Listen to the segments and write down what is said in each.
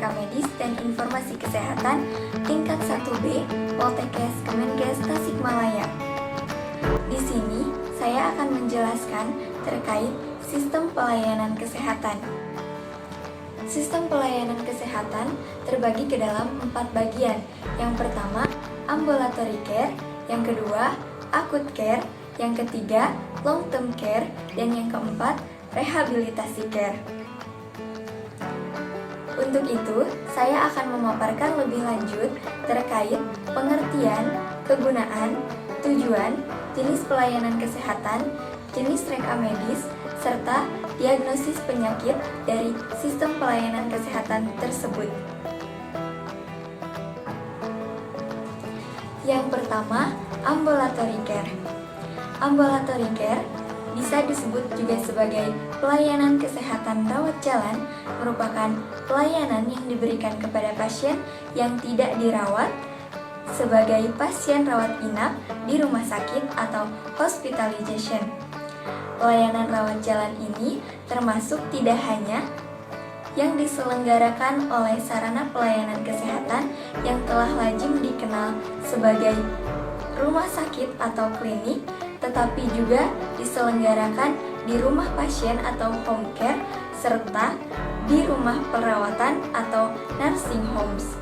Rekamedis dan Informasi Kesehatan tingkat 1B Poltekkes Kemenkes Tasikmalaya. Di sini saya akan menjelaskan terkait sistem pelayanan kesehatan. Sistem pelayanan kesehatan terbagi ke dalam 4 bagian. Yang pertama, ambulatory care, yang kedua, acute care, yang ketiga, long term care, dan yang keempat, rehabilitasi care. Untuk itu, saya akan memaparkan lebih lanjut terkait pengertian, kegunaan, tujuan, jenis pelayanan kesehatan, jenis reka medis, serta diagnosis penyakit dari sistem pelayanan kesehatan tersebut. Yang pertama, ambulatory care. Ambulatory care bisa disebut juga sebagai pelayanan kesehatan rawat jalan, merupakan pelayanan yang diberikan kepada pasien yang tidak dirawat sebagai pasien rawat inap di rumah sakit atau hospitalization. Pelayanan rawat jalan ini termasuk tidak hanya yang diselenggarakan oleh sarana pelayanan kesehatan yang telah lazim dikenal sebagai rumah sakit atau klinik, tetapi juga diselenggarakan di rumah pasien atau home care, serta di rumah perawatan atau nursing homes.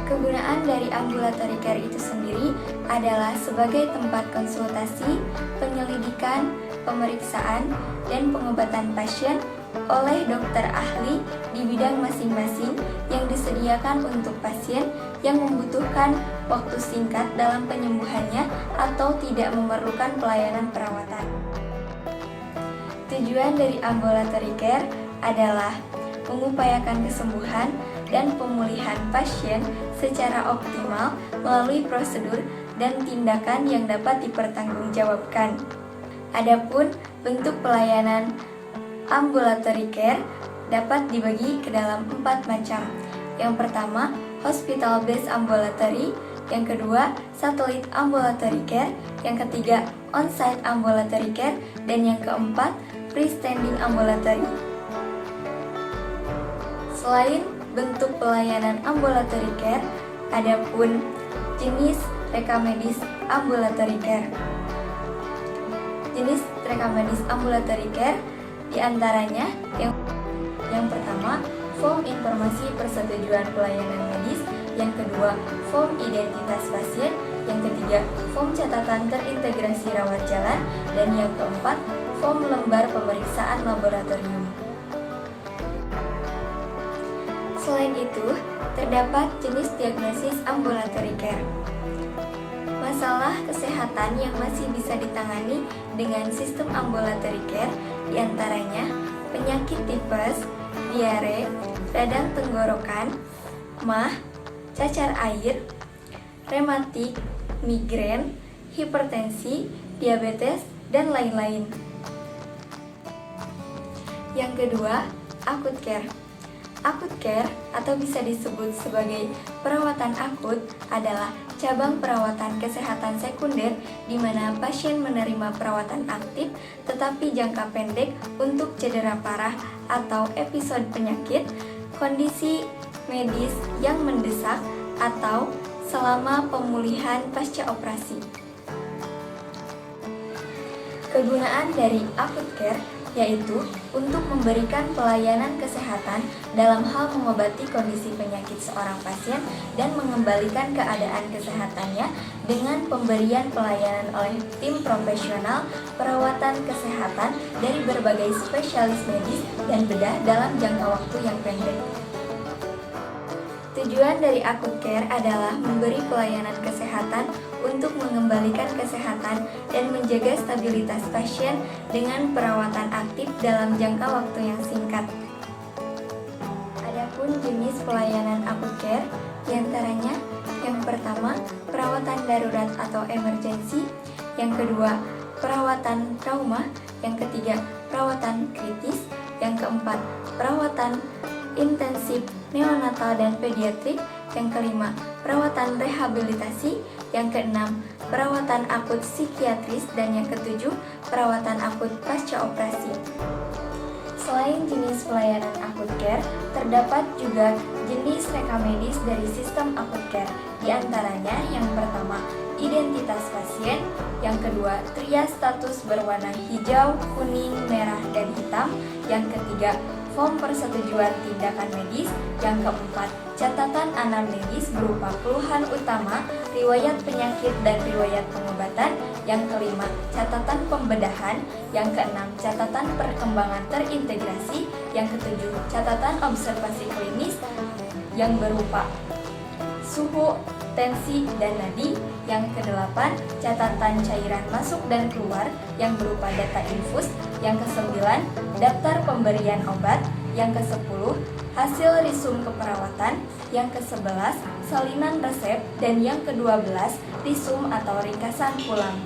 Kegunaan dari ambulatory care itu sendiri adalah sebagai tempat konsultasi, penyelidikan, pemeriksaan, dan pengobatan pasien oleh dokter ahli di bidang masing-masing yang disediakan untuk pasien yang membutuhkan waktu singkat dalam penyembuhannya atau tidak memerlukan pelayanan perawatan. Tujuan dari ambulatory care adalah mengupayakan kesembuhan dan pemulihan pasien secara optimal melalui prosedur dan tindakan yang dapat dipertanggungjawabkan. Adapun bentuk pelayanan ambulatory care dapat dibagi ke dalam 4 macam. Yang pertama, hospital based ambulatory, yang kedua, satellite ambulatory care, yang ketiga, on-site ambulatory care, dan yang keempat, freestanding ambulatory. Selain bentuk pelayanan ambulatory care, adapun jenis reka medis ambulatory care. Jenis reka medis ambulatory care diantaranya yang pertama, form informasi persetujuan pelayanan medis, yang kedua, form identitas pasien, yang ketiga, form catatan terintegrasi rawat jalan, dan yang keempat, form lembar pemeriksaan laboratorium. Selain itu, terdapat jenis diagnosis ambulatory care. Masalah kesehatan yang masih bisa ditangani dengan sistem ambulatory care diantaranya penyakit tipes, diare, radang tenggorokan, MAH, cacar air, rematik, migrain, hipertensi, diabetes, dan lain-lain. Yang kedua, acute care. Acute care atau bisa disebut sebagai perawatan akut adalah cabang perawatan kesehatan sekunder di mana pasien menerima perawatan aktif tetapi jangka pendek untuk cedera parah atau episode penyakit, kondisi medis yang mendesak, atau selama pemulihan pasca operasi. Kegunaan dari acute care yaitu untuk memberikan pelayanan kesehatan dalam hal mengobati kondisi penyakit seorang pasien dan mengembalikan keadaan kesehatannya dengan pemberian pelayanan oleh tim profesional perawatan kesehatan dari berbagai spesialis medis dan bedah dalam jangka waktu yang pendek. Tujuan dari acute care adalah memberi pelayanan kesehatan untuk mengembalikan kesehatan dan menjaga stabilitas pasien dengan perawatan aktif dalam jangka waktu yang singkat. Adapun jenis pelayanan acute care diantaranya yang pertama, perawatan darurat atau emergency, yang kedua, perawatan trauma, yang ketiga, perawatan kritis, yang keempat, perawatan intensif neonatal dan pediatrik, yang kelima, perawatan rehabilitasi, yang keenam, perawatan akut psikiatris, dan yang ketujuh, perawatan akut pasca operasi. Selain jenis pelayanan akut care, terdapat juga jenis rekam medis dari sistem akut care. Di antaranya yang pertama, identitas pasien, yang kedua, trias status berwarna hijau, kuning, merah, dan hitam, yang ketiga, form persetujuan tindakan medis, yang keempat, catatan anamnesis berupa keluhan utama, riwayat penyakit dan riwayat pengobatan, yang kelima, catatan pembedahan, yang keenam, catatan perkembangan terintegrasi, yang ketujuh, catatan observasi klinis yang berupa suhu, tensi, dan nadi, yang kedelapan, catatan cairan masuk dan keluar yang berupa data infus, yang kesembilan, daftar pemberian obat, yang kesepuluh, hasil risum keperawatan, yang ke-11, salinan resep, dan yang ke-12, risum atau ringkasan pulang.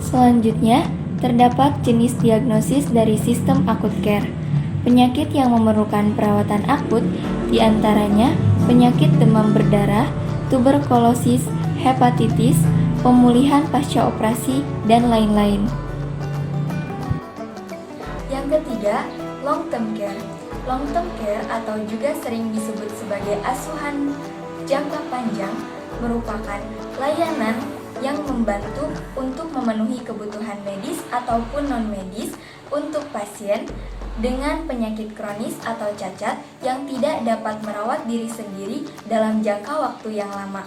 Selanjutnya, terdapat jenis diagnosis dari sistem akut care. Penyakit yang memerlukan perawatan akut diantaranya penyakit demam berdarah, tuberkulosis, hepatitis, pemulihan pasca operasi, dan lain-lain. Yang ketiga, long term care. Long term care atau juga sering disebut sebagai asuhan jangka panjang merupakan layanan yang membantu untuk memenuhi kebutuhan medis ataupun non-medis untuk pasien dengan penyakit kronis atau cacat yang tidak dapat merawat diri sendiri dalam jangka waktu yang lama.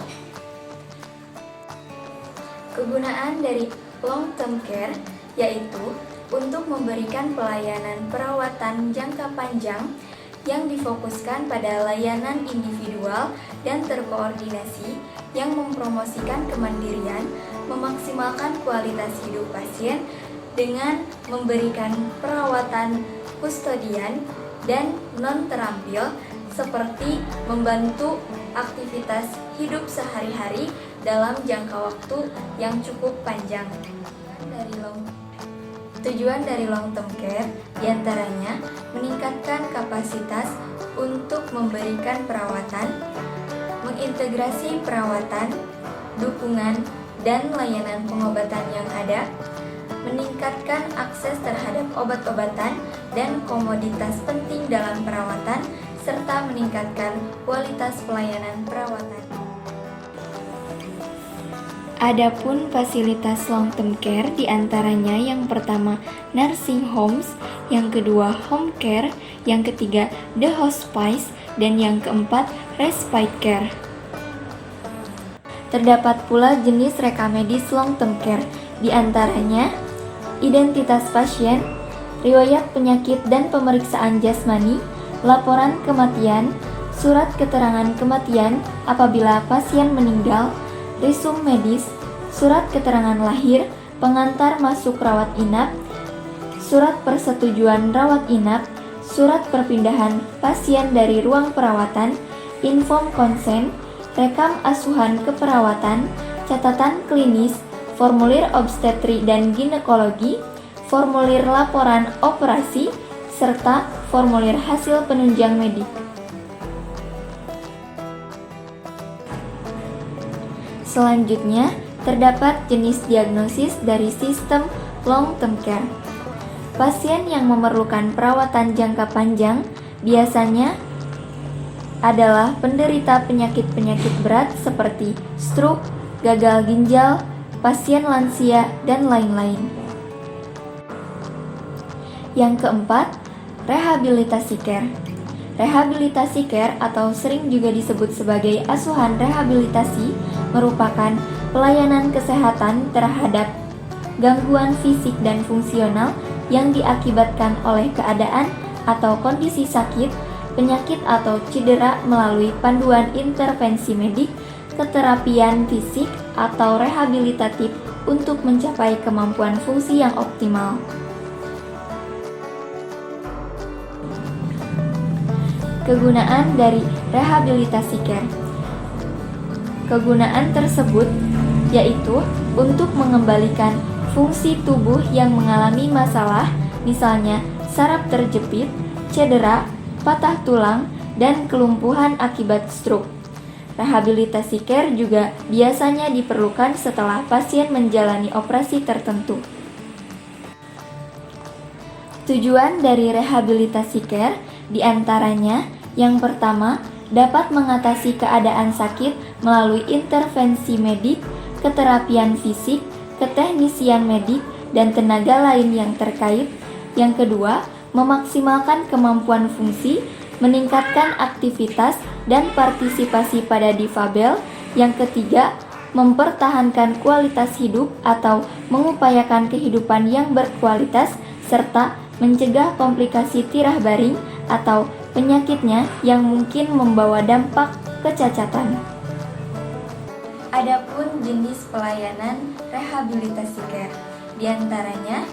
Kegunaan dari long term care yaitu untuk memberikan pelayanan perawatan jangka panjang yang difokuskan pada layanan individual dan terkoordinasi yang mempromosikan kemandirian, memaksimalkan kualitas hidup pasien dengan memberikan perawatan kustodian dan non-terampil seperti membantu aktivitas hidup sehari-hari dalam jangka waktu yang cukup panjang. Tujuan dari long term care diantaranya meningkatkan kapasitas untuk memberikan perawatan, mengintegrasi perawatan, dukungan, dan layanan pengobatan yang ada, meningkatkan akses terhadap obat-obatan dan komoditas penting dalam perawatan, serta meningkatkan kualitas pelayanan perawatan. Adapun fasilitas long term care diantaranya yang pertama nursing homes, yang kedua home care, yang ketiga the hospice, dan yang keempat respite care. Terdapat pula jenis rekam medis long term care, diantaranya identitas pasien, riwayat penyakit dan pemeriksaan jasmani, laporan kematian, surat keterangan kematian apabila pasien meninggal, risum medis, surat keterangan lahir, pengantar masuk rawat inap, surat persetujuan rawat inap, surat perpindahan pasien dari ruang perawatan, inform konsen, rekam asuhan keperawatan, catatan klinis, formulir obstetri dan ginekologi, formulir laporan operasi, serta formulir hasil penunjang medik. Selanjutnya, terdapat jenis diagnosis dari sistem long term care. Pasien yang memerlukan perawatan jangka panjang biasanya adalah penderita penyakit-penyakit berat seperti stroke, gagal ginjal, pasien lansia, dan lain-lain. Yang keempat, rehabilitasi care. Rehabilitasi care atau sering juga disebut sebagai asuhan rehabilitasi merupakan pelayanan kesehatan terhadap gangguan fisik dan fungsional yang diakibatkan oleh keadaan atau kondisi sakit, penyakit atau cedera melalui panduan intervensi medik, keterapian fisik atau rehabilitatif untuk mencapai kemampuan fungsi yang optimal. Kegunaan dari rehabilitasi care. Kegunaan tersebut yaitu untuk mengembalikan fungsi tubuh yang mengalami masalah, misalnya saraf terjepit, cedera, patah tulang, dan kelumpuhan akibat stroke. Rehabilitasi care juga biasanya diperlukan setelah pasien menjalani operasi tertentu. Tujuan dari rehabilitasi care diantaranya yang pertama dapat mengatasi keadaan sakit melalui intervensi medik, keterapian fisik, keteknisian medik, dan tenaga lain yang terkait. Yang kedua, memaksimalkan kemampuan fungsi, meningkatkan aktivitas dan partisipasi pada difabel. Yang ketiga, mempertahankan kualitas hidup atau mengupayakan kehidupan yang berkualitas, serta mencegah komplikasi tirah baring atau penyakitnya yang mungkin membawa dampak kecacatan. Adapun jenis pelayanan rehabilitasi care, diantaranya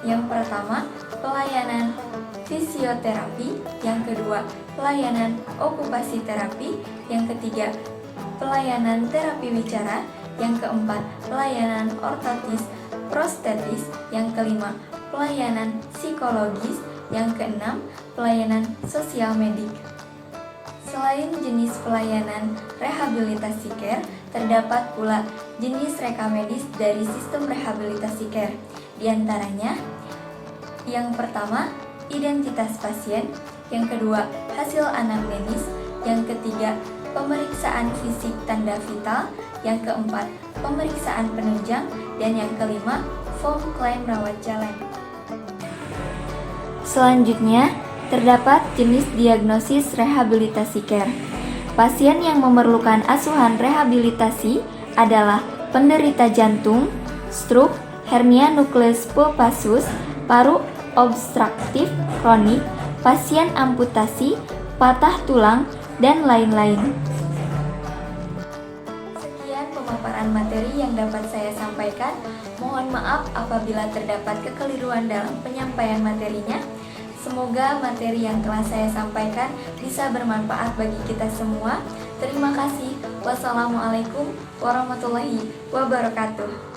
yang pertama pelayanan fisioterapi, yang kedua pelayanan okupasi terapi, yang ketiga pelayanan terapi bicara, yang keempat pelayanan ortotis prostetis, yang kelima pelayanan psikologis, yang keenam pelayanan sosial medik. Selain jenis pelayanan rehabilitasi care, terdapat pula jenis reka medis dari sistem rehabilitasi care. Di antaranya, yang pertama, identitas pasien, yang kedua, hasil anamnesis, yang ketiga, pemeriksaan fisik tanda vital, yang keempat, pemeriksaan penunjang, dan yang kelima, form klaim rawat jalan. Selanjutnya, terdapat jenis diagnosis rehabilitasi care. Pasien yang memerlukan asuhan rehabilitasi adalah penderita jantung, stroke, hernia nukleus pulpasus, paru obstruktif kronik, pasien amputasi, patah tulang, dan lain-lain. Sekian pemaparan materi yang dapat saya sampaikan. Mohon maaf apabila terdapat kekeliruan dalam penyampaian materinya. Semoga materi yang telah saya sampaikan bisa bermanfaat bagi kita semua. Terima kasih. Wassalamualaikum warahmatullahi wabarakatuh.